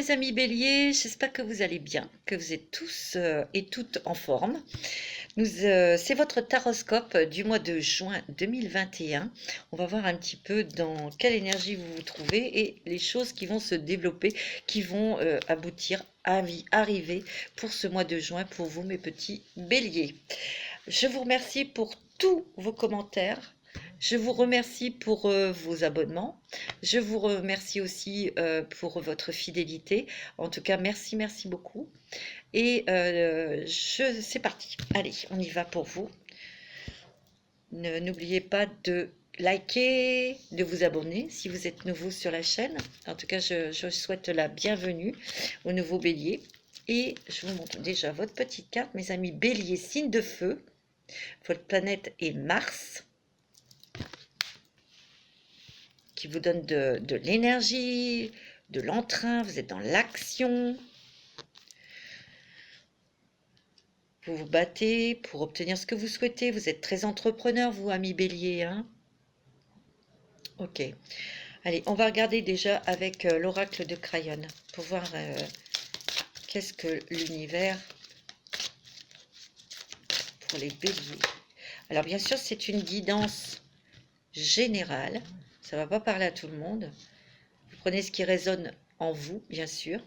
mes amis béliers, j'espère que vous allez bien, que vous êtes tous et toutes en forme. C'est votre taroscope du mois de juin 2021. On va voir un petit peu dans quelle énergie vous vous trouvez et les choses qui vont se développer, qui vont aboutir, arriver pour ce mois de juin pour vous mes petits béliers. Je vous remercie pour tous vos commentaires. Je vous remercie pour vos abonnements. Je vous remercie aussi pour votre fidélité. En tout cas, merci, merci beaucoup. Et c'est parti. Allez, on y va pour vous. N'oubliez pas de liker, de vous abonner si vous êtes nouveau sur la chaîne. En tout cas, je souhaite la bienvenue aux nouveaux béliers. Et je vous montre déjà votre petite carte, mes amis béliers, signe de feu. Votre planète est Mars, qui vous donne de l'énergie, de l'entrain, vous êtes dans l'action. Vous vous battez pour obtenir ce que vous souhaitez. Vous êtes très entrepreneur, vous, amis bélier. Hein, ok. Allez, on va regarder déjà avec l'oracle de Crayon pour voir qu'est-ce que l'univers pour les béliers. Alors, bien sûr, c'est une guidance générale. Ça ne va pas parler à tout le monde. Vous prenez ce qui résonne en vous, bien sûr.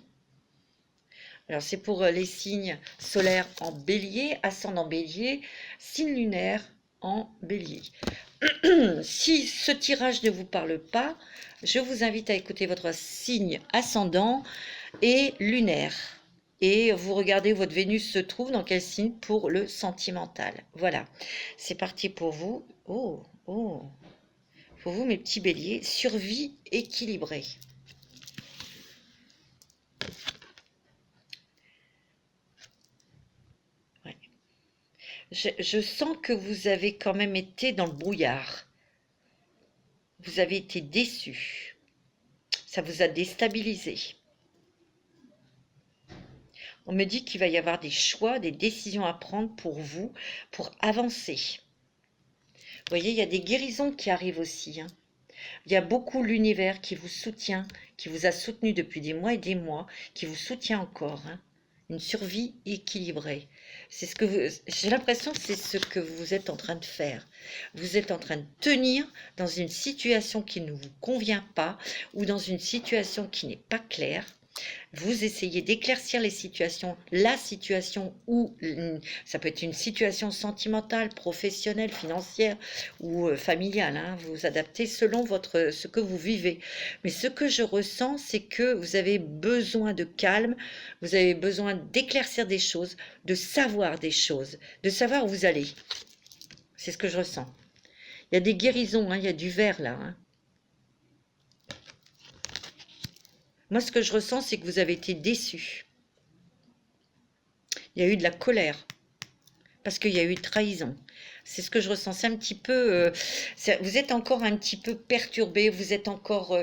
Alors, c'est pour les signes solaires en bélier, ascendant bélier, signe lunaire en bélier. Si ce tirage ne vous parle pas, je vous invite à écouter votre signe ascendant et lunaire. Et vous regardez où votre Vénus se trouve, dans quel signe pour le sentimental. Voilà, c'est parti pour vous. Oh, oh. Pour vous, mes petits béliers, survie équilibrée. Ouais. Je sens que vous avez quand même été dans le brouillard. Vous avez été déçu. Ça vous a déstabilisé. On me dit qu'il va y avoir des choix, des décisions à prendre pour vous, pour avancer. Vous voyez, il y a des guérisons qui arrivent aussi. Hein. Il y a beaucoup l'univers qui vous soutient, qui vous a soutenu depuis des mois et des mois, qui vous soutient encore. Hein. Une survie équilibrée. C'est ce que j'ai l'impression que c'est ce que vous êtes en train de faire. Vous êtes en train de tenir dans une situation qui ne vous convient pas ou dans une situation qui n'est pas claire. Vous essayez d'éclaircir les situations, la situation où ça peut être une situation sentimentale, professionnelle, financière ou familiale. Hein, vous adaptez selon ce que vous vivez. Mais ce que je ressens, c'est que vous avez besoin de calme, vous avez besoin d'éclaircir des choses, de savoir des choses, de savoir où vous allez. C'est ce que je ressens. Il y a des guérisons, hein, il y a du vert là. Hein. Moi, ce que je ressens, c'est que vous avez été déçu. Il y a eu de la colère. Parce qu'il y a eu trahison. C'est ce que je ressens. C'est un petit peu... vous êtes encore un petit peu perturbé. Vous êtes encore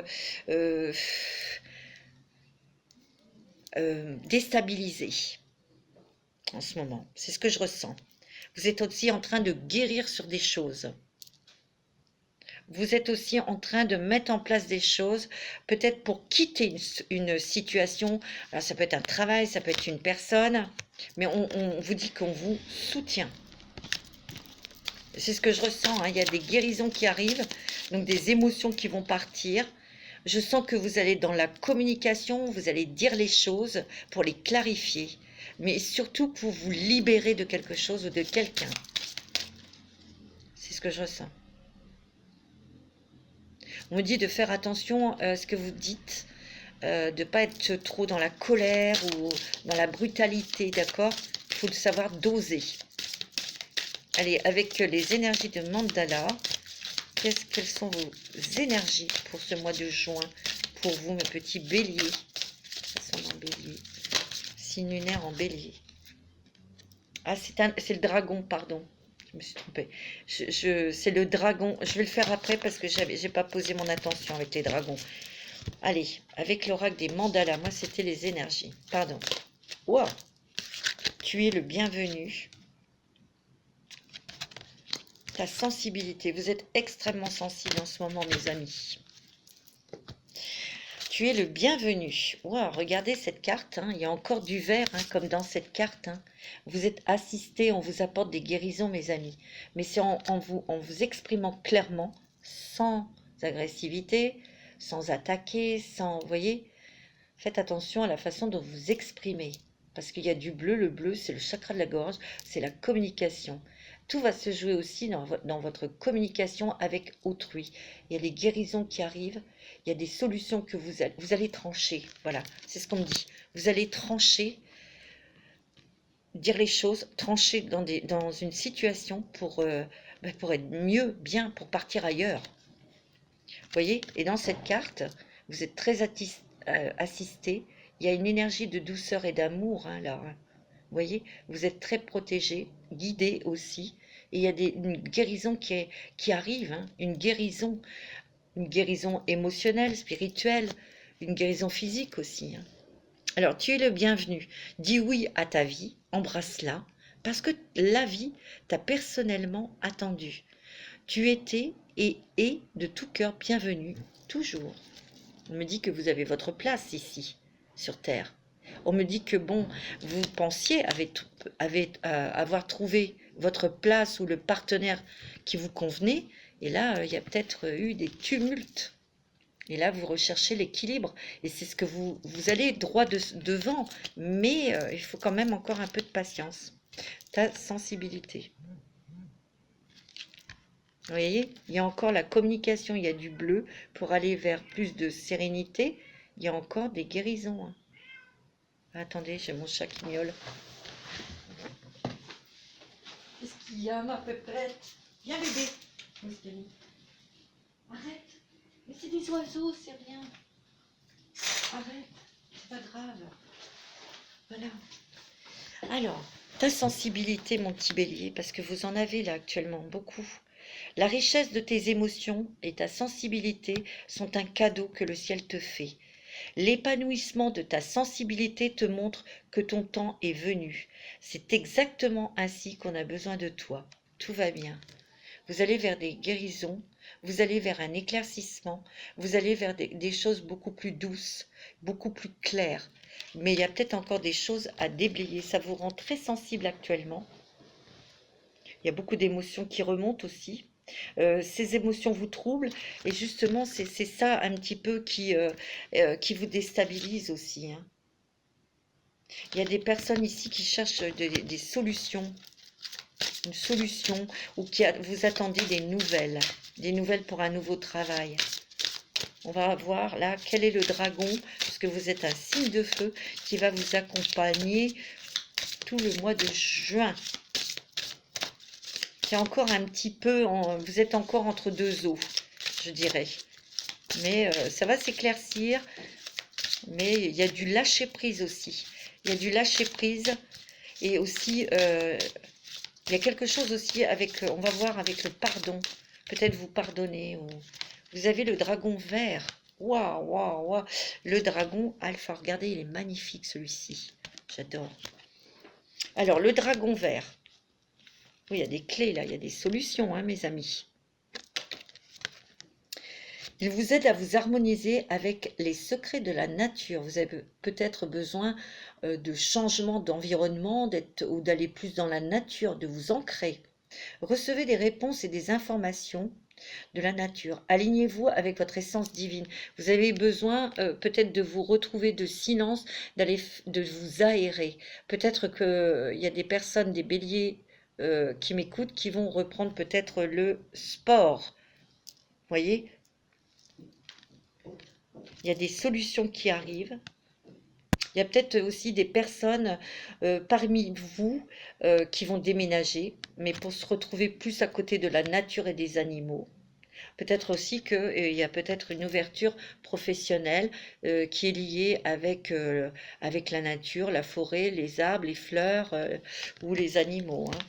déstabilisé en ce moment. C'est ce que je ressens. Vous êtes aussi en train de guérir sur des choses. Vous êtes aussi en train de mettre en place des choses, peut-être pour quitter une situation. Alors, ça peut être un travail, ça peut être une personne, mais on vous dit qu'on vous soutient. C'est ce que je ressens, hein. Il y a des guérisons qui arrivent, donc des émotions qui vont partir. Je sens que vous allez dans la communication, vous allez dire les choses pour les clarifier, mais surtout pour vous libérer de quelque chose ou de quelqu'un. C'est ce que je ressens. On me dit de faire attention à ce que vous dites, de ne pas être trop dans la colère ou dans la brutalité, d'accord? Il faut savoir doser. Allez, avec les énergies de Mandala, quelles sont vos énergies pour ce mois de juin, pour vous, mes petits béliers? Ascendant bélier, signe lunaire en bélier. Ah, c'est le dragon, pardon. Je me suis trompée. C'est le dragon. Je vais le faire après parce que j'ai pas posé mon attention avec les dragons. Allez, avec l'oracle des mandalas, moi c'était les énergies. Pardon. Wow. Tu es le bienvenu. Ta sensibilité. Vous êtes extrêmement sensible en ce moment, mes amis. Tu es le bienvenu. Wow, regardez cette carte, hein. Il y a encore du vert, hein, comme dans cette carte, hein. Vous êtes assisté, on vous apporte des guérisons, mes amis. Mais c'est en vous exprimant clairement, sans agressivité, sans attaquer, sans... Vous voyez, faites attention à la façon dont vous exprimez. Parce qu'il y a du bleu. Le bleu, c'est le chakra de la gorge, c'est la communication. Tout va se jouer aussi dans votre communication avec autrui. Il y a des guérisons qui arrivent, il y a des solutions que vous allez trancher. Voilà, c'est ce qu'on me dit. Vous allez trancher, dire les choses, trancher dans une situation pour être mieux, bien, pour partir ailleurs. Vous voyez, et dans cette carte, vous êtes très assisté. Il y a une énergie de douceur et d'amour, hein, là. Hein. Vous voyez, vous êtes très protégé, guidé aussi. Et il y a une guérison qui arrive, hein, une guérison émotionnelle, spirituelle, une guérison physique aussi. Hein. Alors, tu es le bienvenu. Dis oui à ta vie, embrasse-la, parce que la vie t'a personnellement attendu. Tu étais et es de tout cœur bienvenu, toujours. On me dit que vous avez votre place ici, sur Terre. On me dit que, bon, vous pensiez avoir trouvé votre place ou le partenaire qui vous convenait, et là, il y a peut-être eu des tumultes. Et là, vous recherchez l'équilibre, et c'est ce que vous allez droit devant, mais il faut quand même encore un peu de patience. Ta sensibilité. Vous voyez, il y a encore la communication, il y a du bleu pour aller vers plus de sérénité. Il y a encore des guérisons. Hein. Attendez, j'ai mon chat qui miaule. Qu'est-ce qu'il y a, ma pépette? Viens, bébé. Arrête. Mais c'est des oiseaux, c'est rien. Arrête, c'est pas grave. Voilà. Alors, ta sensibilité, mon petit bélier, parce que vous en avez là actuellement beaucoup. La richesse de tes émotions et ta sensibilité sont un cadeau que le ciel te fait. L'épanouissement de ta sensibilité te montre que ton temps est venu. C'est exactement ainsi qu'on a besoin de toi. Tout va bien. Vous allez vers des guérisons, vous allez vers un éclaircissement, vous allez vers des choses beaucoup plus douces, beaucoup plus claires. Mais il y a peut-être encore des choses à déblayer. Ça vous rend très sensible actuellement. Il y a beaucoup d'émotions qui remontent aussi. Ces émotions vous troublent et justement c'est ça un petit peu qui vous déstabilise aussi. Hein. Il y a des personnes ici qui cherchent des solutions, une solution ou vous attendez des nouvelles pour un nouveau travail. On va voir là quel est le dragon, puisque vous êtes un signe de feu qui va vous accompagner tout le mois de juin. C'est encore un petit peu, vous êtes encore entre deux eaux, je dirais. Mais ça va s'éclaircir. Mais il y a du lâcher prise aussi. Il y a du lâcher prise. Et aussi, il y a quelque chose aussi avec, on va voir avec le pardon. Peut-être vous pardonner. Ou... Vous avez le dragon vert. Waouh, waouh, waouh. Le dragon alpha. Regardez, il est magnifique celui-ci. J'adore. Alors, le dragon vert. Oui, il y a des clés là, il y a des solutions, hein, mes amis. Il vous aide à vous harmoniser avec les secrets de la nature. Vous avez peut-être besoin de changement d'environnement, ou d'aller plus dans la nature, de vous ancrer. Recevez des réponses et des informations de la nature. Alignez-vous avec votre essence divine. Vous avez besoin peut-être de vous retrouver de silence, de vous aérer. Peut-être qu'il y a des personnes, des béliers qui m'écoutent, qui vont reprendre peut-être le sport. Vous voyez ? Il y a des solutions qui arrivent. Il y a peut-être aussi des personnes parmi vous qui vont déménager, mais pour se retrouver plus à côté de la nature et des animaux. Peut-être aussi qu'il y a peut-être une ouverture professionnelle qui est liée avec la nature, la forêt, les arbres, les fleurs ou les animaux. Hein.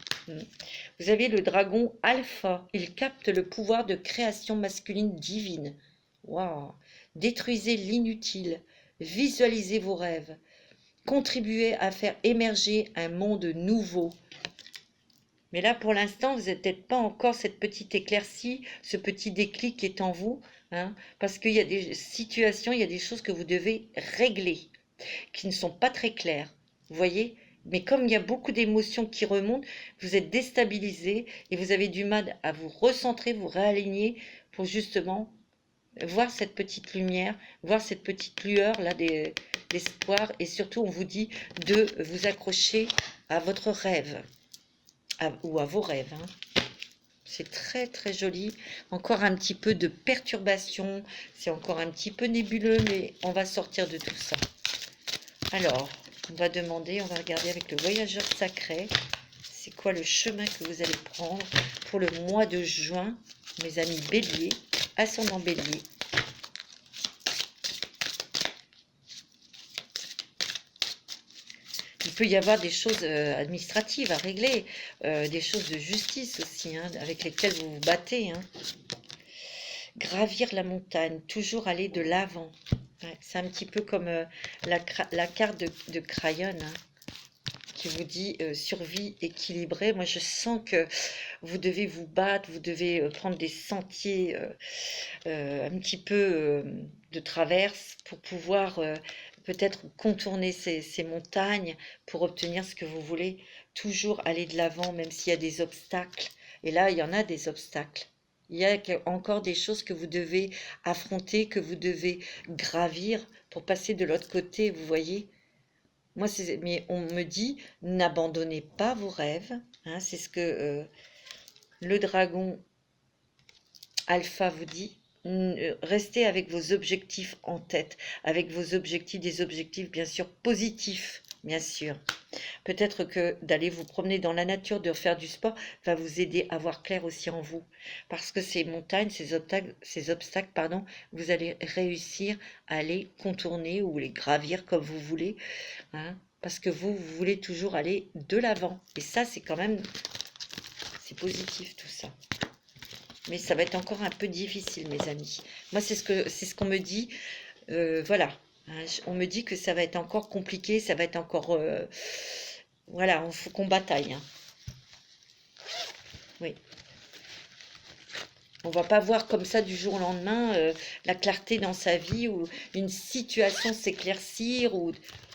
Vous avez le dragon alpha. Il capte le pouvoir de création masculine divine. Waouh! Détruisez l'inutile. Visualisez vos rêves. Contribuez à faire émerger un monde nouveau. Mais là, pour l'instant, vous n'êtes peut-être pas encore cette petite éclaircie, ce petit déclic qui est en vous. hein, parce qu'il y a des situations, il y a des choses que vous devez régler, qui ne sont pas très claires. Vous voyez? Mais comme il y a beaucoup d'émotions qui remontent, vous êtes déstabilisé et vous avez du mal à vous recentrer, vous réaligner pour justement voir cette petite lumière, voir cette petite lueur là d'espoir. Et surtout, on vous dit de vous accrocher à votre rêve ou à vos rêves, hein. C'est très très joli. Encore un petit peu de perturbation. C'est encore un petit peu nébuleux, mais on va sortir de tout ça. Alors, on va demander, on va regarder avec le voyageur sacré. C'est quoi le chemin que vous allez prendre pour le mois de juin, mes amis béliers, ascendant bélier. Il peut y avoir des choses administratives à régler, des choses de justice aussi, hein, avec lesquelles vous vous battez, hein. Gravir la montagne, toujours aller de l'avant. Ouais, c'est un petit peu comme la carte de Crayon, hein, qui vous dit survie équilibrée. Moi, je sens que vous devez vous battre, vous devez prendre des sentiers un petit peu de traverse pour pouvoir peut-être contourner ces montagnes pour obtenir ce que vous voulez. Toujours aller de l'avant, même s'il y a des obstacles. Et là, il y en a des obstacles. Il y a encore des choses que vous devez affronter, que vous devez gravir pour passer de l'autre côté, vous voyez. Moi, mais on me dit, n'abandonnez pas vos rêves, hein, c'est ce que le dragon alpha vous dit. Restez avec vos objectifs en tête, avec vos objectifs, des objectifs bien sûr positifs, bien sûr. Peut-être que d'aller vous promener dans la nature, de faire du sport, va vous aider à voir clair aussi en vous. Parce que ces montagnes, ces obstacles, pardon, vous allez réussir à les contourner ou les gravir comme vous voulez, hein, parce que vous voulez toujours aller de l'avant. Et ça, c'est quand même, c'est positif tout ça. Mais ça va être encore un peu difficile, mes amis. Moi, c'est ce qu'on me dit. Voilà. Hein, on me dit que ça va être encore compliqué, ça va être encore... voilà, il faut qu'on bataille, hein. Oui. On va pas voir comme ça du jour au lendemain la clarté dans sa vie ou une situation s'éclaircir ou...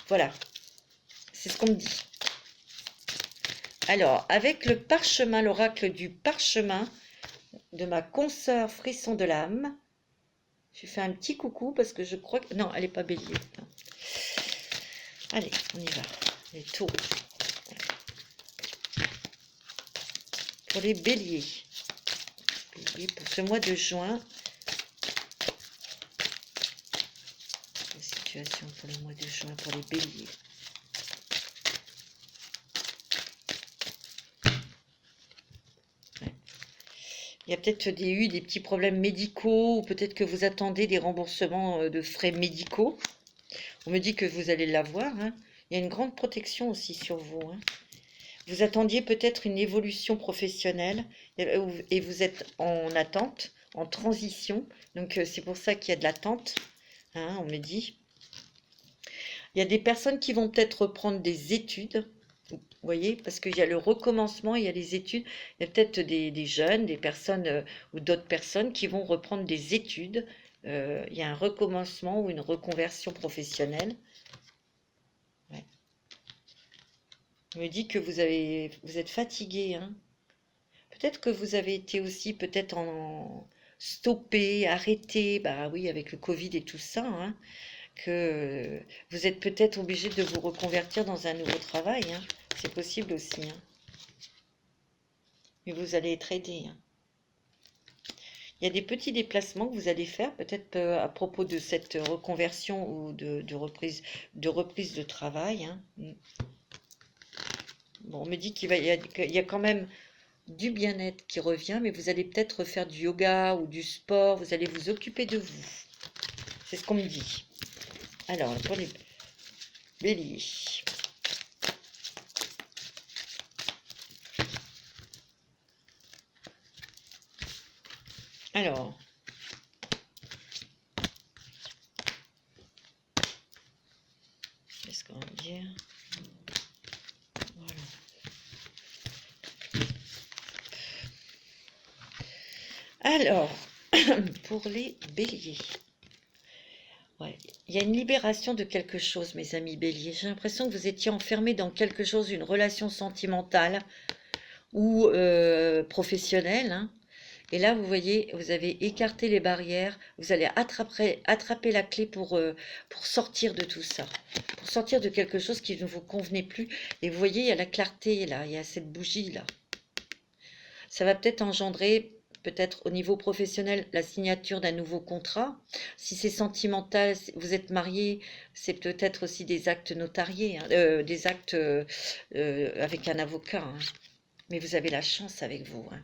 Voilà. C'est ce qu'on me dit. Alors, avec le parchemin, l'oracle du parchemin de ma consoeur Frisson de l'âme, je fais un petit coucou parce que je crois que... Non, elle n'est pas bélier. Non. Allez, on y va. Les taureaux. Pour les béliers. Pour ce mois de juin. La situation pour le mois de juin pour les béliers. Ouais. Il y a peut-être eu des petits problèmes médicaux ou peut-être que vous attendez des remboursements de frais médicaux. On me dit que vous allez l'avoir, hein. Il y a une grande protection aussi sur vous, hein. Vous attendiez peut-être une évolution professionnelle et vous êtes en attente, en transition. Donc c'est pour ça qu'il y a de l'attente, hein, on me dit. Il y a des personnes qui vont peut-être reprendre des études, vous voyez, parce qu'il y a le recommencement, il y a les études. Il y a peut-être des jeunes, des personnes ou d'autres personnes qui vont reprendre des études. Il y a un recommencement ou une reconversion professionnelle. Ouais. On me dit que vous êtes fatigué, hein. Peut-être que vous avez été aussi peut-être en stoppé, arrêté, bah oui, avec le Covid et tout ça, hein, que vous êtes peut-être obligé de vous reconvertir dans un nouveau travail, hein. C'est possible aussi, hein. Mais vous allez être aidé, hein. Il y a des petits déplacements que vous allez faire, peut-être à propos de cette reconversion ou de reprise de travail, hein. Bon, on me dit qu'il y a quand même du bien-être qui revient, mais vous allez peut-être faire du yoga ou du sport, vous allez vous occuper de vous. C'est ce qu'on me dit. Alors, pour les béliers. Alors, qu'est-ce qu'on va dire? Voilà. Alors, Pour les béliers. Ouais. Il y a une libération de quelque chose, mes amis béliers. J'ai l'impression que vous étiez enfermés dans quelque chose, une relation sentimentale ou professionnelle, hein. Et là, vous voyez, vous avez écarté les barrières, vous allez attraper la clé pour sortir de tout ça, pour sortir de quelque chose qui ne vous convenait plus. Et vous voyez, il y a la clarté là, il y a cette bougie là. Ça va peut-être engendrer, peut-être au niveau professionnel, la signature d'un nouveau contrat. Si c'est sentimental, si vous êtes marié, c'est peut-être aussi des actes notariés, hein, des actes avec un avocat, hein. Mais vous avez la chance avec vous, hein.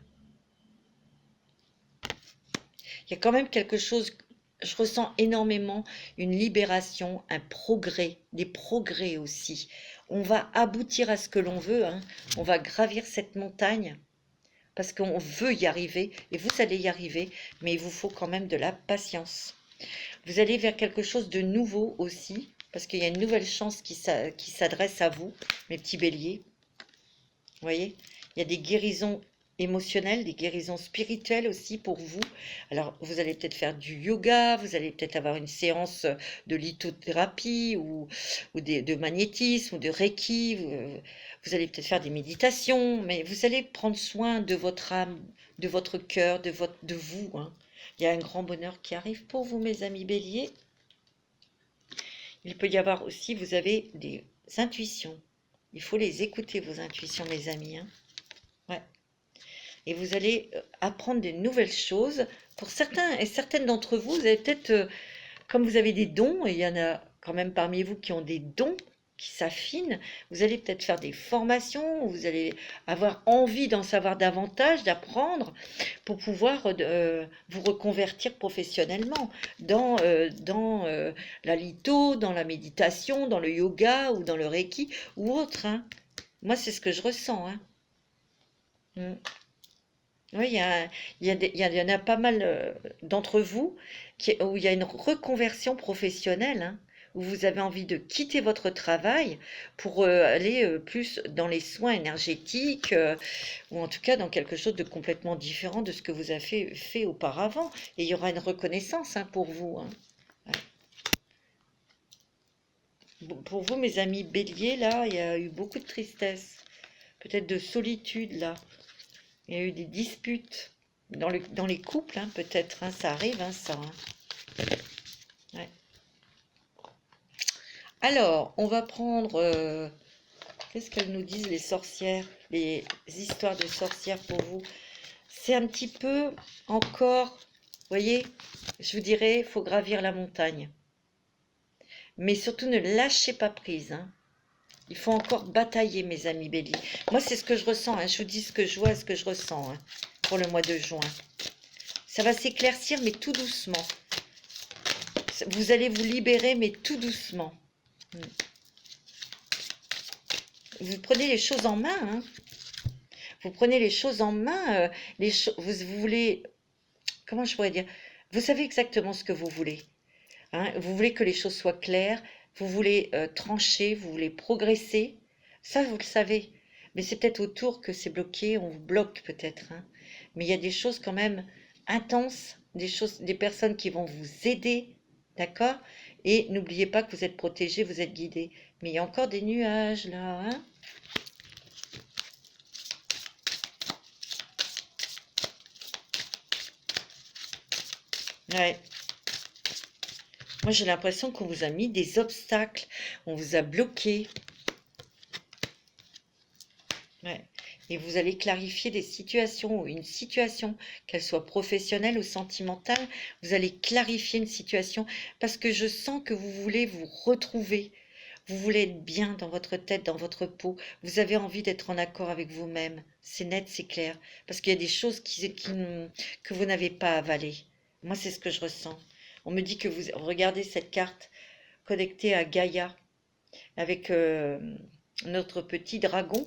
Il y a quand même quelque chose, je ressens énormément une libération, un progrès, des progrès aussi. On va aboutir à ce que l'on veut, hein. On va gravir cette montagne parce qu'on veut y arriver et vous allez y arriver, mais il vous faut quand même de la patience. Vous allez vers quelque chose de nouveau aussi parce qu'il y a une nouvelle chance qui s'adresse à vous, mes petits béliers. Vous voyez, il y a des guérisons émotionnelles, des guérisons spirituelles aussi pour vous. Alors, vous allez peut-être faire du yoga, vous allez peut-être avoir une séance de lithothérapie ou de magnétisme ou de reiki. Vous allez peut-être faire des méditations, mais vous allez prendre soin de votre âme, de votre cœur, de vous, hein. Il y a un grand bonheur qui arrive pour vous, mes amis béliers. Il peut y avoir aussi, vous avez des intuitions. Il faut les écouter, vos intuitions, mes amis, hein. Ouais. Et vous allez apprendre de nouvelles choses. Pour certains et certaines d'entre vous, vous avez peut-être, comme vous avez des dons, et il y en a quand même parmi vous qui ont des dons, qui s'affinent, vous allez peut-être faire des formations, vous allez avoir envie d'en savoir davantage, d'apprendre, pour pouvoir vous reconvertir professionnellement dans la litho, dans la méditation, dans le yoga ou dans le reiki ou autre, hein. Moi, c'est ce que je ressens, hein. Mm. Oui, il y en a pas mal d'entre vous où il y a une reconversion professionnelle, hein, où vous avez envie de quitter votre travail pour aller plus dans les soins énergétiques, ou en tout cas dans quelque chose de complètement différent de ce que vous avez fait auparavant. Et il y aura une reconnaissance, hein, pour vous, hein. Ouais. Pour vous, mes amis béliers, là, il y a eu beaucoup de tristesse, peut-être de solitude, là. Il y a eu des disputes dans les couples, hein, peut-être, hein, ça arrive, hein, ça, hein. Ouais. Alors, on va prendre, qu'est-ce qu'elles nous disent, les sorcières, les histoires de sorcières pour vous. C'est un petit peu encore, vous voyez, je vous dirais, il faut gravir la montagne. Mais surtout, ne lâchez pas prise, hein. Il faut encore batailler, mes amis béliers. Moi, c'est ce que je ressens, hein. Je vous dis ce que je vois et ce que je ressens, hein, pour le mois de juin. Ça va s'éclaircir, mais tout doucement. Vous allez vous libérer, mais tout doucement. Vous prenez les choses en main, hein. Vous prenez les choses en main. Vous voulez... Comment je pourrais dire? Vous savez exactement ce que vous voulez, hein. Vous voulez que les choses soient claires. Vous voulez trancher. Vous voulez progresser. Ça, vous le savez. Mais c'est peut-être autour que c'est bloqué. On vous bloque peut-être, hein. Mais il y a des choses quand même intenses. Des personnes qui vont vous aider. D'accord? Et n'oubliez pas que vous êtes protégé, vous êtes guidé. Mais il y a encore des nuages là, hein. Ouais. Moi, j'ai l'impression qu'on vous a mis des obstacles. On vous a bloqué. Ouais. Et vous allez clarifier des situations, ou une situation, qu'elle soit professionnelle ou sentimentale, vous allez clarifier une situation parce que je sens que vous voulez vous retrouver. Vous voulez être bien dans votre tête, dans votre peau. Vous avez envie d'être en accord avec vous-même. C'est net, c'est clair. Parce qu'il y a des choses que vous n'avez pas avalées. Moi, c'est ce que je ressens. On me dit que vous regardez cette carte connectée à Gaïa avec notre petit dragon,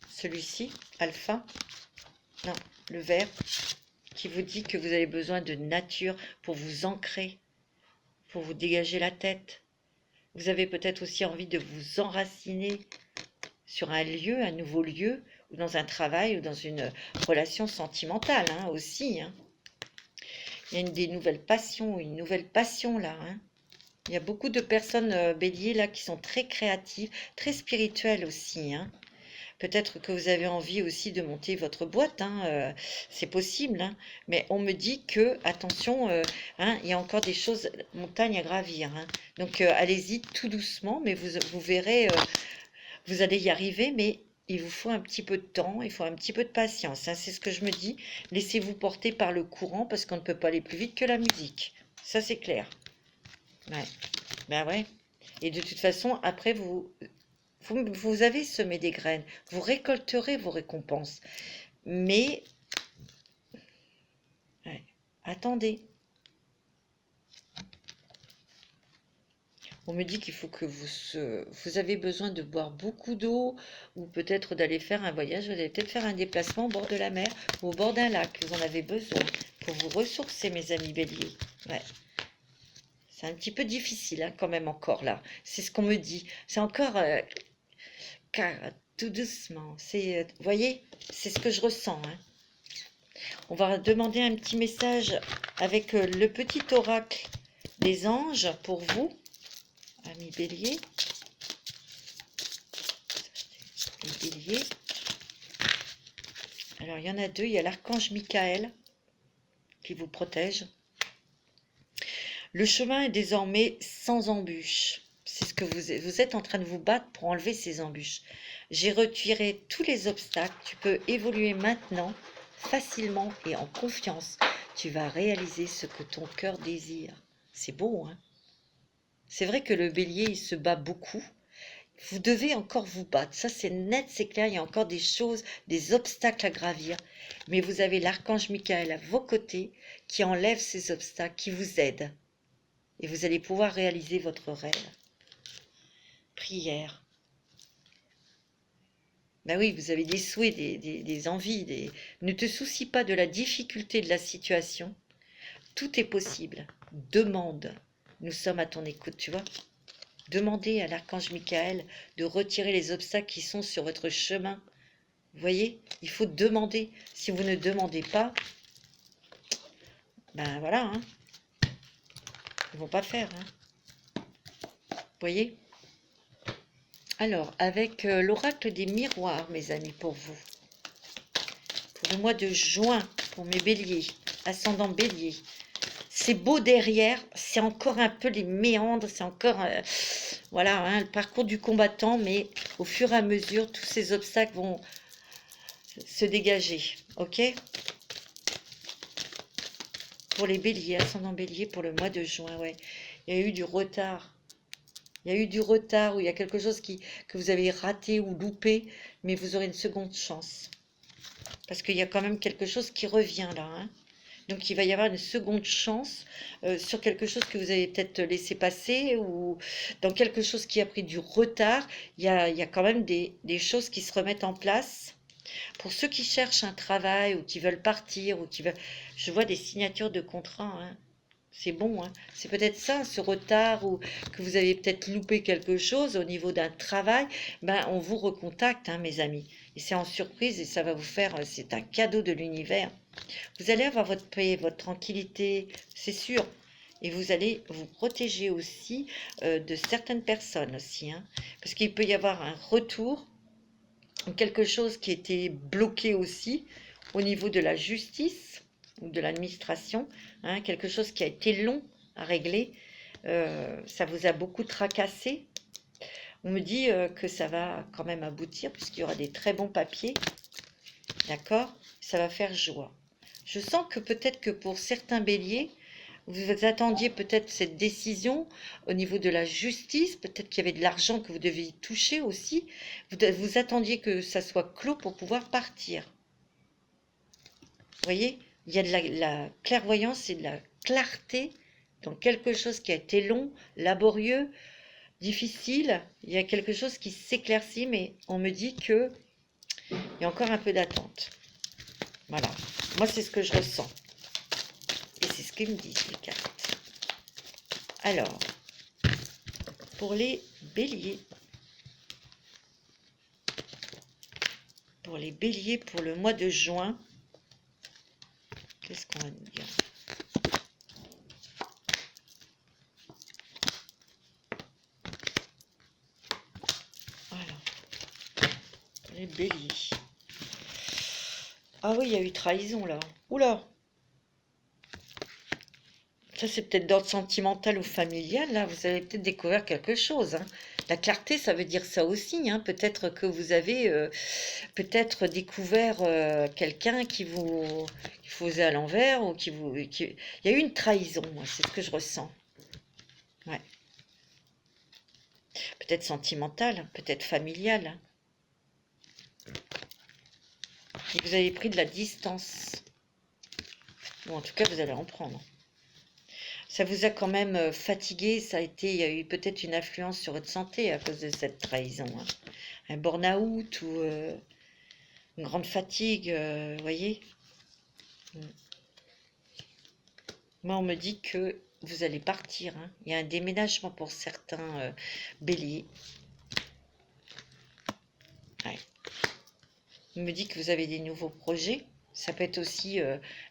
celui-ci, Alpha, non, le vert, qui vous dit que vous avez besoin de nature pour vous ancrer, pour vous dégager la tête. Vous avez peut-être aussi envie de vous enraciner sur un lieu, un nouveau lieu, ou dans un travail, ou dans une relation sentimentale, hein, aussi, hein. Il y a des nouvelles passions, une nouvelle passion là, hein. Il y a beaucoup de personnes béliers là qui sont très créatives, très spirituelles aussi, hein. Peut-être que vous avez envie aussi de monter votre boîte, hein, c'est possible, hein. Mais on me dit que, attention, hein, il y a encore des choses, montagnes à gravir, hein. Donc allez-y tout doucement, mais vous verrez, vous allez y arriver, mais il vous faut un petit peu de temps, il faut un petit peu de patience, hein. C'est ce que je me dis. Laissez-vous porter par le courant parce qu'on ne peut pas aller plus vite que la musique. Ça, c'est clair. Ouais. Ben ouais. Et de toute façon, après, vous avez semé des graines. Vous récolterez vos récompenses. Mais, ouais, attendez. On me dit qu'il faut que vous avez besoin de boire beaucoup d'eau ou peut-être d'aller faire un voyage. Vous allez peut-être faire un déplacement au bord de la mer ou au bord d'un lac. Vous en avez besoin pour vous ressourcer, mes amis béliers. Ouais. C'est un petit peu difficile, hein, quand même, encore là. C'est ce qu'on me dit. C'est encore tout doucement. Vous voyez, c'est ce que je ressens, hein. On va demander un petit message avec le petit oracle des anges pour vous, amis bélier. Les béliers. Alors, il y en a deux. Il y a l'archange Michael qui vous protège. Le chemin est désormais sans embûches. C'est ce que vous êtes en train de vous battre pour enlever ces embûches. J'ai retiré tous les obstacles. Tu peux évoluer maintenant, facilement et en confiance. Tu vas réaliser ce que ton cœur désire. C'est beau, hein? C'est vrai que le bélier, il se bat beaucoup. Vous devez encore vous battre. Ça, c'est net, c'est clair. Il y a encore des choses, des obstacles à gravir. Mais vous avez l'archange Michael à vos côtés qui enlève ces obstacles, qui vous aide. Et vous allez pouvoir réaliser votre rêve. Prière. Ben oui, vous avez des souhaits, des envies. Ne te soucie pas de la difficulté de la situation. Tout est possible. Demande. Nous sommes à ton écoute, tu vois. Demandez à l'archange Michael de retirer les obstacles qui sont sur votre chemin. Vous voyez, il faut demander. Si vous ne demandez pas, ben voilà, hein. Ils ne vont pas faire, hein. Vous voyez? Alors, avec l'oracle des miroirs, mes amis, pour vous. Pour le mois de juin, pour mes béliers, ascendant bélier. C'est beau derrière, c'est encore un peu les méandres, c'est encore, voilà, hein, le parcours du combattant, mais au fur et à mesure, tous ces obstacles vont se dégager, ok? Pour les béliers, ascendant bélier, pour le mois de juin, ouais. Il y a eu du retard. Il y a eu du retard, ou il y a quelque chose que vous avez raté ou loupé, mais vous aurez une seconde chance. Parce qu'il y a quand même quelque chose qui revient là, hein. Donc il va y avoir une seconde chance sur quelque chose que vous avez peut-être laissé passer ou dans quelque chose qui a pris du retard. Il y a quand même des choses qui se remettent en place. Pour ceux qui cherchent un travail ou qui veulent partir ou qui veulent... Je vois des signatures de contrats, hein. C'est bon, hein. C'est peut-être ça, ce retard ou que vous avez peut-être loupé quelque chose au niveau d'un travail. Ben, on vous recontacte, hein, mes amis. Et c'est en surprise et ça va vous faire... C'est un cadeau de l'univers. Vous allez avoir votre paix, votre tranquillité, c'est sûr. Et vous allez vous protéger aussi de certaines personnes aussi, hein. Parce qu'il peut y avoir un retour, quelque chose qui était bloqué aussi au niveau de la justice ou de l'administration, hein, quelque chose qui a été long à régler. Ça vous a beaucoup tracassé. On me dit que ça va quand même aboutir puisqu'il y aura des très bons papiers. D'accord? Ça va faire joie. Je sens que peut-être que pour certains béliers, vous attendiez peut-être cette décision au niveau de la justice, peut-être qu'il y avait de l'argent que vous deviez toucher aussi. Vous attendiez que ça soit clos pour pouvoir partir. Vous voyez, il y a de la clairvoyance et de la clarté dans quelque chose qui a été long, laborieux, difficile. Il y a quelque chose qui s'éclaircit, mais on me dit qu'il y a encore un peu d'attente. Voilà, moi c'est ce que je ressens. Et c'est ce qu'ils me disent les cartes. Alors, pour les béliers. Pour les béliers pour le mois de juin. Qu'est-ce qu'on va nous dire? Les béliers. Ah oui, il y a eu trahison là. Oula! Ça, c'est peut-être d'ordre sentimental ou familial. Là, vous avez peut-être découvert quelque chose, hein. La clarté, ça veut dire ça aussi, hein. Peut-être que vous avez peut-être découvert quelqu'un qui vous faisait à l'envers ou Il y a eu une trahison, moi, c'est ce que je ressens. Ouais. Peut-être sentimental, peut-être familial. Et vous avez pris de la distance. Ou en tout cas, vous allez en prendre. Ça vous a quand même fatigué, il y a eu peut-être une influence sur votre santé à cause de cette trahison, hein. Un burn-out ou une grande fatigue, vous voyez. Moi, on me dit que vous allez partir, hein. Il y a un déménagement pour certains béliers. Ouais. On me dit que vous avez des nouveaux projets. Ça peut être aussi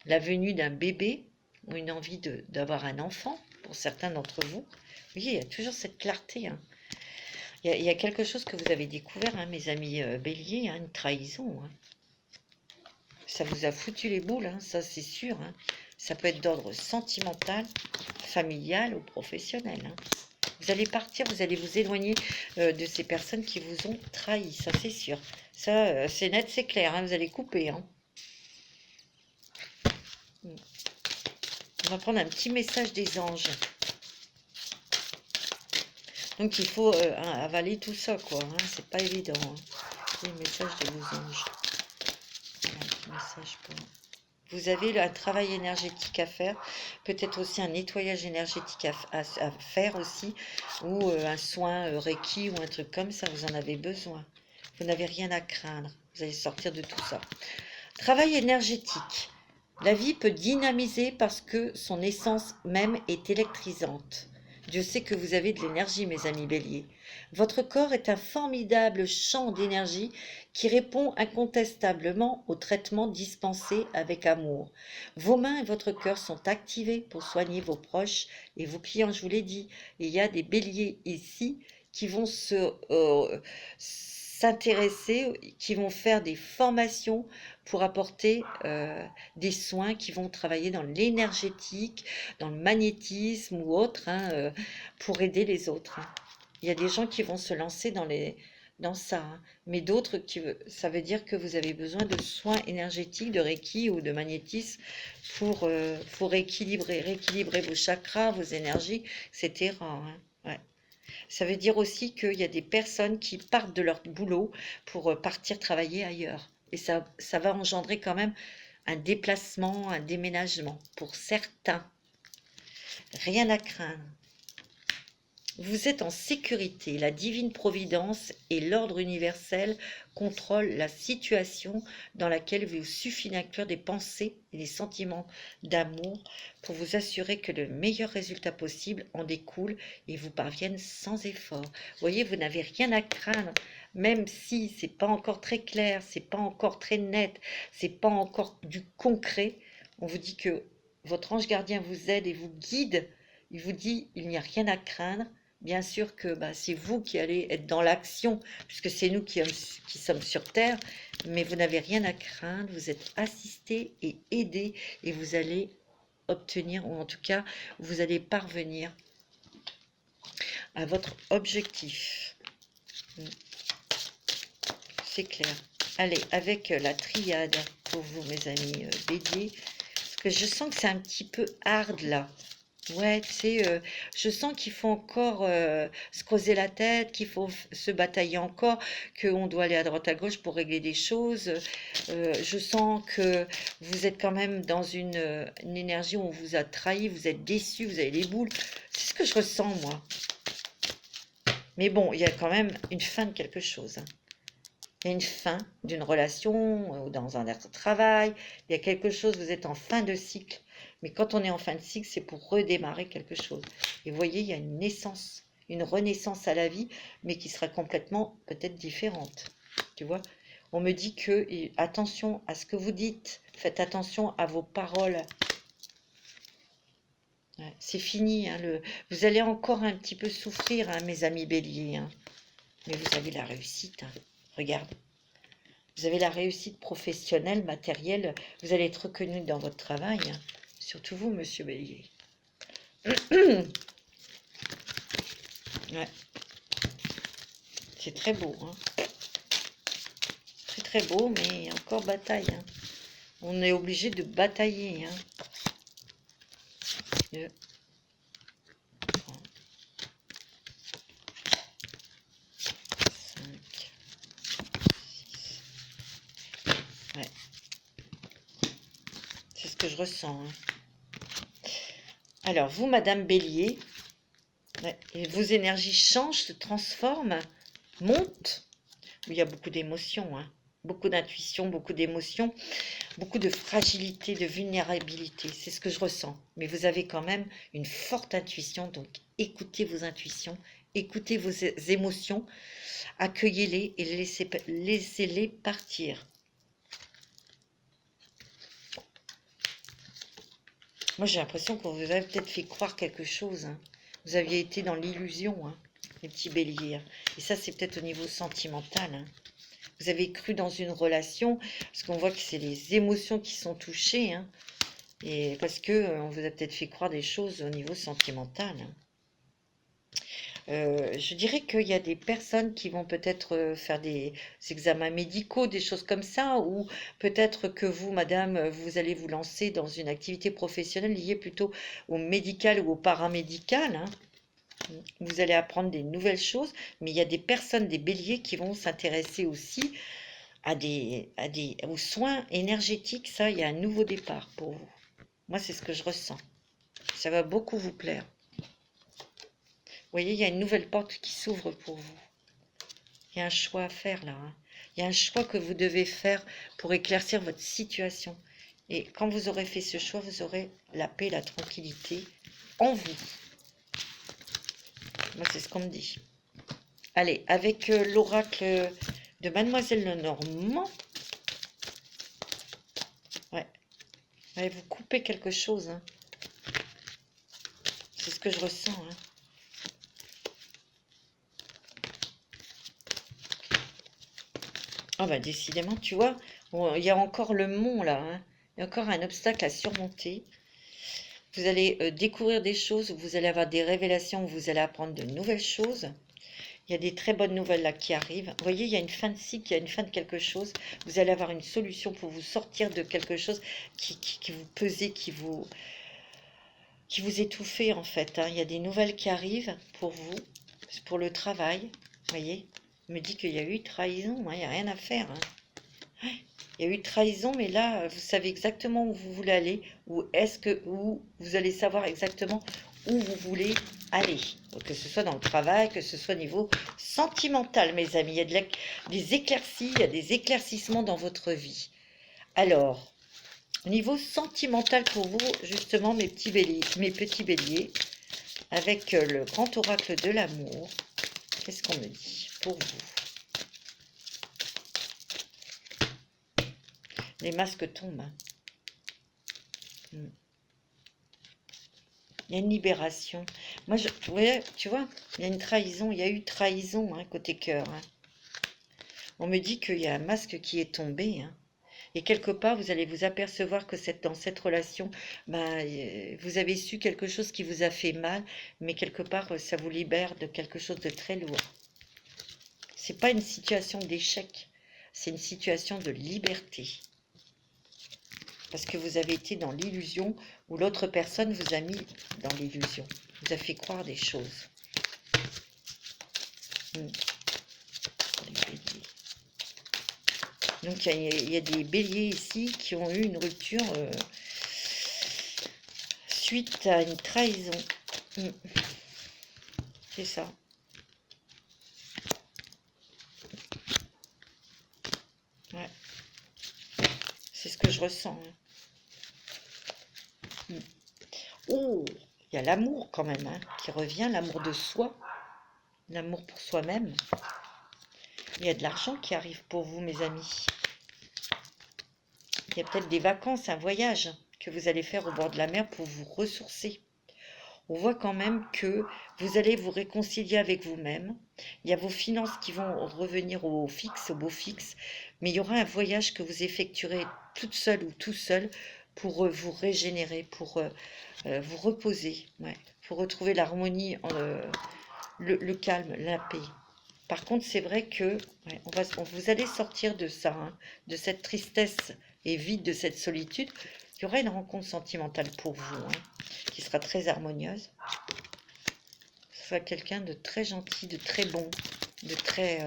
la venue d'un bébé ou une envie d'avoir un enfant pour certains d'entre vous. Vous voyez, il y a toujours cette clarté, hein. Il y a quelque chose que vous avez découvert, hein, mes amis béliers, hein, une trahison, hein. Ça vous a foutu les boules, hein, ça c'est sûr, hein. Ça peut être d'ordre sentimental, familial ou professionnel, hein. Vous allez partir, vous allez vous éloigner de ces personnes qui vous ont trahi, ça c'est sûr. Ça, c'est net, c'est clair, hein, vous allez couper, hein. On va prendre un petit message des anges. Donc il faut avaler tout ça, quoi, hein. C'est pas évident, hein. Les messages de vos anges. Un message pour... Vous avez un travail énergétique à faire, peut-être aussi un nettoyage énergétique à faire aussi, ou un soin Reiki ou un truc comme ça, vous en avez besoin. Vous n'avez rien à craindre, vous allez sortir de tout ça. Travail énergétique. La vie peut dynamiser parce que son essence même est électrisante. Dieu sait que vous avez de l'énergie, mes amis béliers. Votre corps est un formidable champ d'énergie qui répond incontestablement aux traitements dispensés avec amour. Vos mains et votre cœur sont activés pour soigner vos proches et vos clients, je vous l'ai dit. Il y a des béliers ici qui vont s'intéresser, qui vont faire des formations pour apporter des soins qui vont travailler dans l'énergétique, dans le magnétisme ou autre, hein, pour aider les autres, hein. Il y a des gens qui vont se lancer dans ça, hein. Mais d'autres, ça veut dire que vous avez besoin de soins énergétiques, de Reiki ou de magnétisme pour rééquilibrer vos chakras, vos énergies, etc., hein. Ouais. Ça veut dire aussi qu'il y a des personnes qui partent de leur boulot pour partir travailler ailleurs. Et ça va engendrer quand même un déplacement, un déménagement pour certains. Rien à craindre. Vous êtes en sécurité. La divine providence et l'ordre universel contrôlent la situation dans laquelle il vous suffit d'inclure des pensées et des sentiments d'amour pour vous assurer que le meilleur résultat possible en découle et vous parvienne sans effort. Vous voyez, vous n'avez rien à craindre, même si c'est pas encore très clair, c'est pas encore très net, c'est pas encore du concret. On vous dit que votre ange gardien vous aide et vous guide. Il vous dit, il n'y a rien à craindre. Bien sûr que c'est vous qui allez être dans l'action, puisque c'est nous qui sommes sur Terre, mais vous n'avez rien à craindre, vous êtes assisté et aidé, et vous allez obtenir, ou en tout cas, vous allez parvenir à votre objectif. C'est clair. Allez, avec la triade pour vous, mes amis béliers, parce que je sens que c'est un petit peu hard là. Ouais, tu sais, je sens qu'il faut encore se creuser la tête, qu'il faut se batailler encore, qu'on doit aller à droite à gauche pour régler des choses. Je sens que vous êtes quand même dans une énergie où on vous a trahi, vous êtes déçus, vous avez les boules. C'est ce que je ressens, moi. Mais bon, il y a quand même une fin de quelque chose, hein. Il y a une fin d'une relation, dans un travail, il y a quelque chose, vous êtes en fin de cycle. Mais quand on est en fin de cycle, c'est pour redémarrer quelque chose. Et vous voyez, il y a une naissance, une renaissance à la vie, mais qui sera complètement peut-être différente. Tu vois, on me dit que, attention à ce que vous dites, faites attention à vos paroles. Ouais, c'est fini, hein, vous allez encore un petit peu souffrir, hein, mes amis béliers, hein. Mais vous avez la réussite, hein. Regarde. Vous avez la réussite professionnelle, matérielle. Vous allez être reconnu dans votre travail. Hein. Surtout vous, monsieur Bélier. Ouais. C'est très beau. Hein. Très très beau, mais encore bataille. Hein. On est obligé de batailler. Hein. 2, 3, 5, 6. Ouais. C'est ce que je ressens. Hein. Alors, vous, Madame Bélier, ouais, et vos énergies changent, se transforment, montent. Il y a beaucoup d'émotions, hein. Beaucoup d'intuition, beaucoup d'émotions, beaucoup de fragilité, de vulnérabilité. C'est ce que je ressens. Mais vous avez quand même une forte intuition, donc écoutez vos intuitions, écoutez vos émotions, accueillez-les et laissez-les partir. Moi, j'ai l'impression qu'on vous avait peut-être fait croire quelque chose. Hein. Vous aviez été dans l'illusion, hein, les petits béliers. Et ça, c'est peut-être au niveau sentimental. Hein. Vous avez cru dans une relation, parce qu'on voit que c'est les émotions qui sont touchées. Hein, et parce qu'on vous a peut-être fait croire des choses au niveau sentimental. Hein. Je dirais qu'il y a des personnes qui vont peut-être faire des examens médicaux, des choses comme ça, ou peut-être que vous, madame, vous allez vous lancer dans une activité professionnelle liée plutôt au médical ou au paramédical. Hein. Vous allez apprendre des nouvelles choses, mais il y a des personnes, des béliers, qui vont s'intéresser aussi aux soins énergétiques. Ça, il y a un nouveau départ pour vous. Moi, c'est ce que je ressens. Ça va beaucoup vous plaire. Vous voyez, il y a une nouvelle porte qui s'ouvre pour vous. Il y a un choix à faire là. Hein. Il y a un choix que vous devez faire pour éclaircir votre situation. Et quand vous aurez fait ce choix, vous aurez la paix, la tranquillité en vous. Moi, c'est ce qu'on me dit. Allez, avec l'oracle de Mademoiselle Lenormand. Ouais. Allez, vous coupez quelque chose. Hein. C'est ce que je ressens. Hein. Ah bah décidément, tu vois, il y a encore le mont là, hein. Il y a encore un obstacle à surmonter. Vous allez découvrir des choses, vous allez avoir des révélations, vous allez apprendre de nouvelles choses. Il y a des très bonnes nouvelles là qui arrivent. Vous voyez, il y a une fin de cycle, il y a une fin de quelque chose. Vous allez avoir une solution pour vous sortir de quelque chose qui vous pesait, qui vous étouffait en fait. Hein. Il y a des nouvelles qui arrivent pour vous, pour le travail. Vous voyez, on me dit qu'il y a eu trahison, hein, il n'y a rien à faire. Hein. Il y a eu trahison, mais là, vous savez exactement où vous voulez aller, où vous allez savoir exactement où vous voulez aller. Que ce soit dans le travail, que ce soit au niveau sentimental, mes amis. Il y a des éclaircies, il y a des éclaircissements dans votre vie. Alors, au niveau sentimental pour vous, justement, mes petits béliers, avec le grand oracle de l'amour, qu'est-ce qu'on me dit pour vous? Les masques tombent. Il y a une libération. Moi, ouais, tu vois, il y a une trahison. Il y a eu trahison, hein, côté cœur. Hein. On me dit qu'il y a un masque qui est tombé. Hein. Et quelque part, vous allez vous apercevoir que dans cette relation, ben, vous avez su quelque chose qui vous a fait mal, mais quelque part, ça vous libère de quelque chose de très lourd. C'est pas une situation d'échec, c'est une situation de liberté. Parce que vous avez été dans l'illusion où l'autre personne vous a mis dans l'illusion. Vous a fait croire des choses. Donc il y a des béliers ici qui ont eu une rupture suite à une trahison. C'est ça. Ouais. C'est ce que je ressens. Hein. Oh, il y a l'amour quand même, hein, qui revient, l'amour de soi, l'amour pour soi-même. Il y a de l'argent qui arrive pour vous, mes amis. Il y a peut-être des vacances, un voyage que vous allez faire au bord de la mer pour vous ressourcer. On voit quand même que vous allez vous réconcilier avec vous-même. Il y a vos finances qui vont revenir au fixe, au beau fixe, mais il y aura un voyage que vous effectuerez toute seule ou tout seul pour vous régénérer, pour vous reposer, ouais, pour retrouver l'harmonie, le calme, la paix. Par contre, c'est vrai que ouais, vous allez sortir de ça, hein, de cette tristesse et vide de cette solitude. Il y aura une rencontre sentimentale pour vous, hein, qui sera très harmonieuse. Ce sera quelqu'un de très gentil, de très bon, de très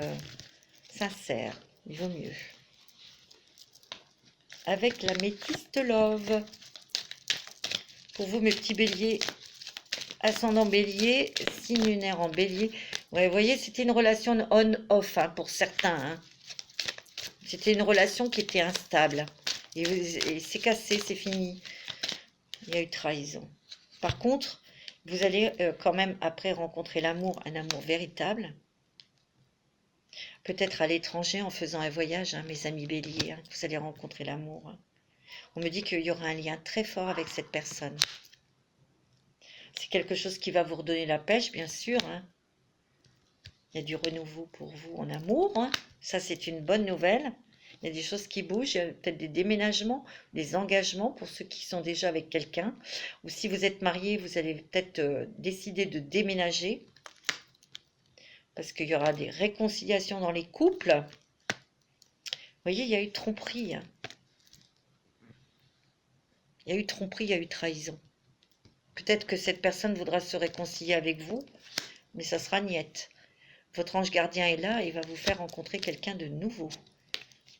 sincère. Il vaut mieux. Avec la métiste love. Pour vous, mes petits béliers, ascendant bélier, signe lunaire en bélier. Ouais, vous voyez, c'était une relation on-off hein, pour certains. Hein. C'était une relation qui était instable. Et c'est cassé, c'est fini. Il y a eu trahison. Par contre, vous allez quand même après rencontrer l'amour, un amour véritable. Peut-être à l'étranger en faisant un voyage, hein, mes amis béliers. Hein, vous allez rencontrer l'amour. Hein. On me dit qu'il y aura un lien très fort avec cette personne. C'est quelque chose qui va vous redonner la pêche, bien sûr. Hein. Il y a du renouveau pour vous en amour. Hein. Ça, c'est une bonne nouvelle. Il y a des choses qui bougent. Il y a peut-être des déménagements, des engagements pour ceux qui sont déjà avec quelqu'un. Ou si vous êtes marié, vous allez peut-être décider de déménager. Parce qu'il y aura des réconciliations dans les couples. Vous voyez, il y a eu tromperie. Hein. Il y a eu tromperie, il y a eu trahison. Peut-être que cette personne voudra se réconcilier avec vous, mais ça sera niette. Votre ange gardien est là et va vous faire rencontrer quelqu'un de nouveau.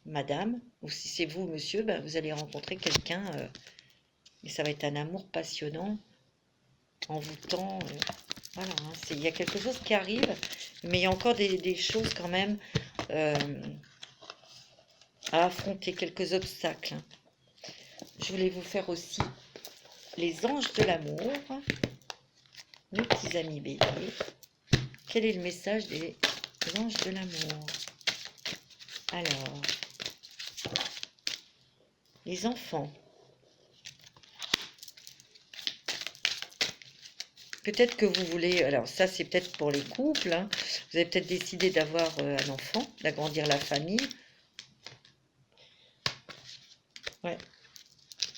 Madame, ou si c'est vous, monsieur, ben vous allez rencontrer quelqu'un, et ça va être un amour passionnant, envoûtant. Voilà, hein, il y a quelque chose qui arrive, mais il y a encore des choses quand même à affronter, quelques obstacles. Hein. Je voulais vous faire aussi les anges de l'amour, mes petits amis béliers. Quel est le message des anges de l'amour? Alors, les enfants. Peut-être que vous voulez, alors ça c'est peut-être pour les couples, hein, vous avez peut-être décidé d'avoir un enfant, d'agrandir la famille. Ouais.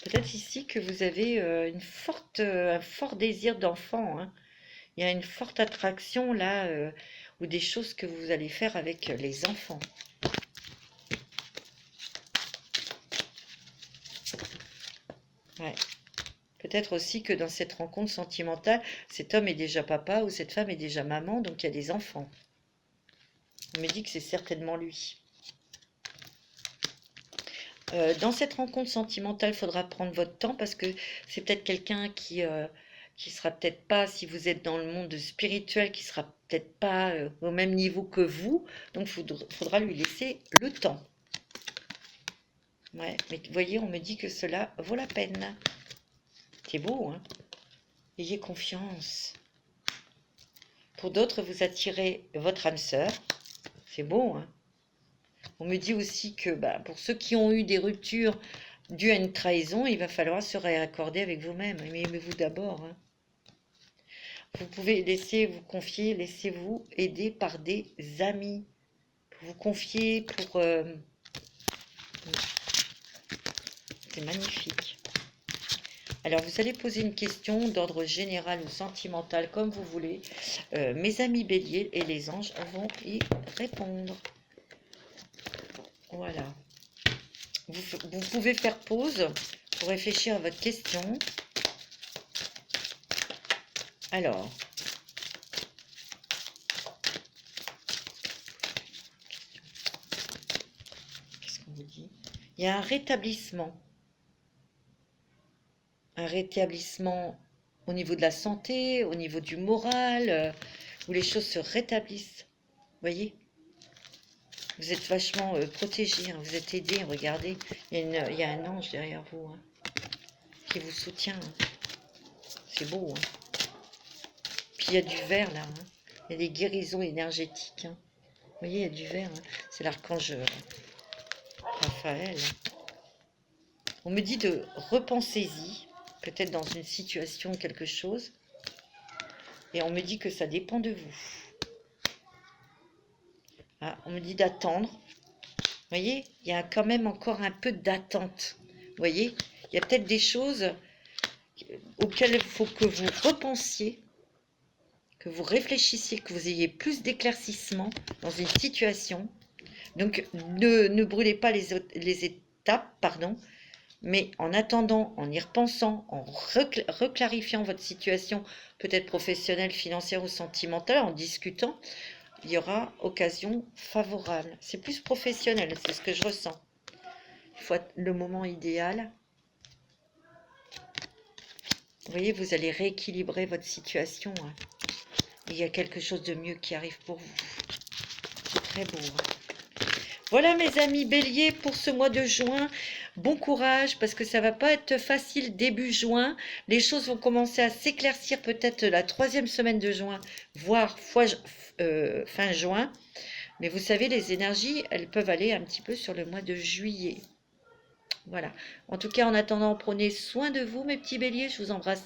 Peut-être ici que vous avez un fort désir d'enfant. Hein. Il y a une forte attraction là, ou des choses que vous allez faire avec les enfants. Ouais. Peut-être aussi que dans cette rencontre sentimentale, cet homme est déjà papa ou cette femme est déjà maman, donc il y a des enfants. On me dit que c'est certainement lui. Dans cette rencontre sentimentale, il faudra prendre votre temps parce que c'est peut-être quelqu'un qui sera peut-être pas, si vous êtes dans le monde spirituel, qui sera peut-être pas au même niveau que vous. Donc, faudra lui laisser le temps. Ouais, mais vous voyez, on me dit que cela vaut la peine. C'est beau, hein? Ayez confiance. Pour d'autres, vous attirez votre âme sœur. C'est beau, hein? On me dit aussi que bah, pour ceux qui ont eu des ruptures dues à une trahison, il va falloir se réaccorder avec vous-même. Mais aimez-vous d'abord. Hein. Vous pouvez laisser vous confier, laissez-vous aider par des amis. Pour vous confier, pour... c'est magnifique. Alors, vous allez poser une question d'ordre général ou sentimental, comme vous voulez. Mes amis béliers et les anges vont y répondre. Voilà. Vous pouvez faire pause pour réfléchir à votre question. Alors, qu'est-ce qu'on vous dit? Il y a un rétablissement. Un rétablissement au niveau de la santé, au niveau du moral, où les choses se rétablissent. Vous voyez? Vous êtes vachement protégé, hein, vous êtes aidé. Regardez, il y a un ange derrière vous hein, qui vous soutient. Hein. C'est beau. Hein. Puis il y a du vert là. Hein. Il y a des guérisons énergétiques. Hein. Vous voyez, il y a du vert. Hein. C'est l'archange Raphaël. On me dit de repensez-y, peut-être dans une situation, quelque chose. Et on me dit que ça dépend de vous. Ah, on me dit d'attendre. Vous voyez, il y a quand même encore un peu d'attente. Vous voyez, il y a peut-être des choses auxquelles il faut que vous repensiez, que vous réfléchissiez, que vous ayez plus d'éclaircissement dans une situation. Donc, ne brûlez pas les étapes, pardon, mais en attendant, en y repensant, en reclarifiant votre situation, peut-être professionnelle, financière ou sentimentale, en discutant, il y aura occasion favorable. C'est plus professionnel, c'est ce que je ressens. Il faut être le moment idéal. Vous voyez, vous allez rééquilibrer votre situation. Hein. Il y a quelque chose de mieux qui arrive pour vous. C'est très beau. Hein. Voilà mes amis béliers pour ce mois de juin. Bon courage parce que ça va pas être facile début juin. Les choses vont commencer à s'éclaircir peut-être la 3e semaine de juin, voire fin juin. Mais vous savez, les énergies, elles peuvent aller un petit peu sur le mois de juillet. Voilà. En tout cas, en attendant, prenez soin de vous mes petits béliers. Je vous embrasse